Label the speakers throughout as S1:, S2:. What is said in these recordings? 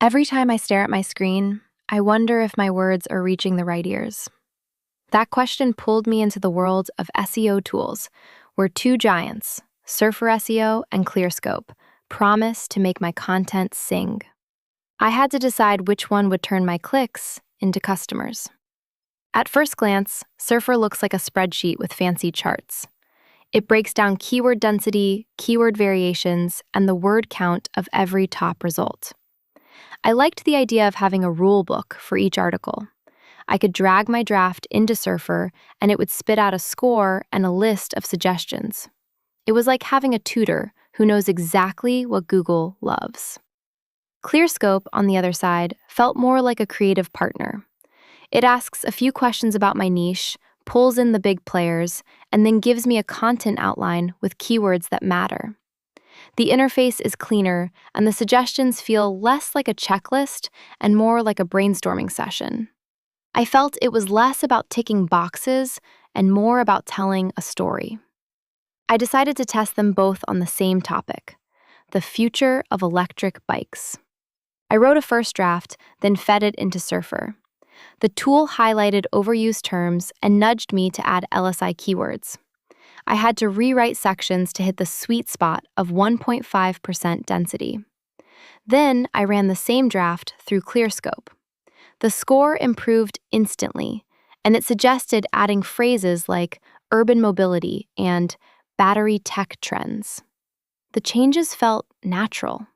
S1: Every time I stare at my screen, I wonder if my words are reaching the right ears. That question pulled me into the world of SEO tools, where two giants, Surfer SEO and Clearscope, promise to make my content sing. I had to decide which one would turn my clicks into customers. At first glance, Surfer looks like a spreadsheet with fancy charts. It breaks down keyword density, keyword variations, and the word count of every top result. I liked the idea of having a rule book for each article. I could drag my draft into Surfer, and it would spit out a score and a list of suggestions. It was like having a tutor who knows exactly what Google loves. Clearscope, on the other side, felt more like a creative partner. It asks a few questions about my niche, pulls in the big players, and then gives me a content outline with keywords that matter. The interface is cleaner, and the suggestions feel less like a checklist and more like a brainstorming session. I felt it was less about ticking boxes and more about telling a story. I decided to test them both on the same topic, the future of electric bikes. I wrote a first draft, then fed it into Surfer. The tool highlighted overused terms and nudged me to add LSI keywords. I had to rewrite sections to hit the sweet spot of 1.5% density. Then I ran the same draft through Clearscope. The score improved instantly, and it suggested adding phrases like urban mobility and battery tech trends. The changes felt natural.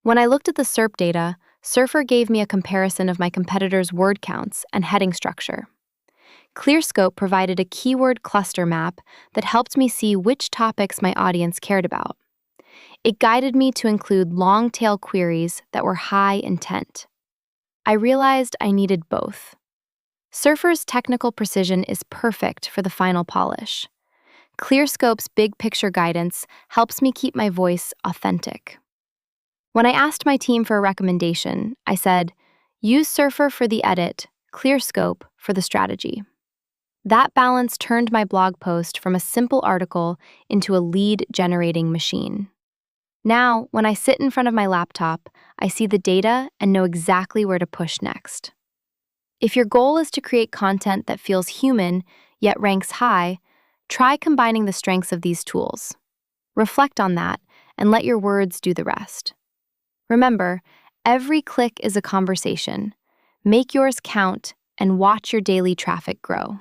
S1: When I looked at the SERP data, Surfer gave me a comparison of my competitors' word counts and heading structure. Clearscope provided a keyword cluster map that helped me see which topics my audience cared about. It guided me to include long-tail queries that were high intent. I realized I needed both. Surfer's technical precision is perfect for the final polish. Clearscope's big picture guidance helps me keep my voice authentic. When I asked my team for a recommendation, I said, use Surfer for the edit, Clearscope for the strategy. That balance turned my blog post from a simple article into a lead-generating machine. Now, when I sit in front of my laptop, I see the data and know exactly where to push next. If your goal is to create content that feels human yet ranks high, try combining the strengths of these tools. Reflect on that and let your words do the rest. Remember, every click is a conversation. Make yours count and watch your daily traffic grow.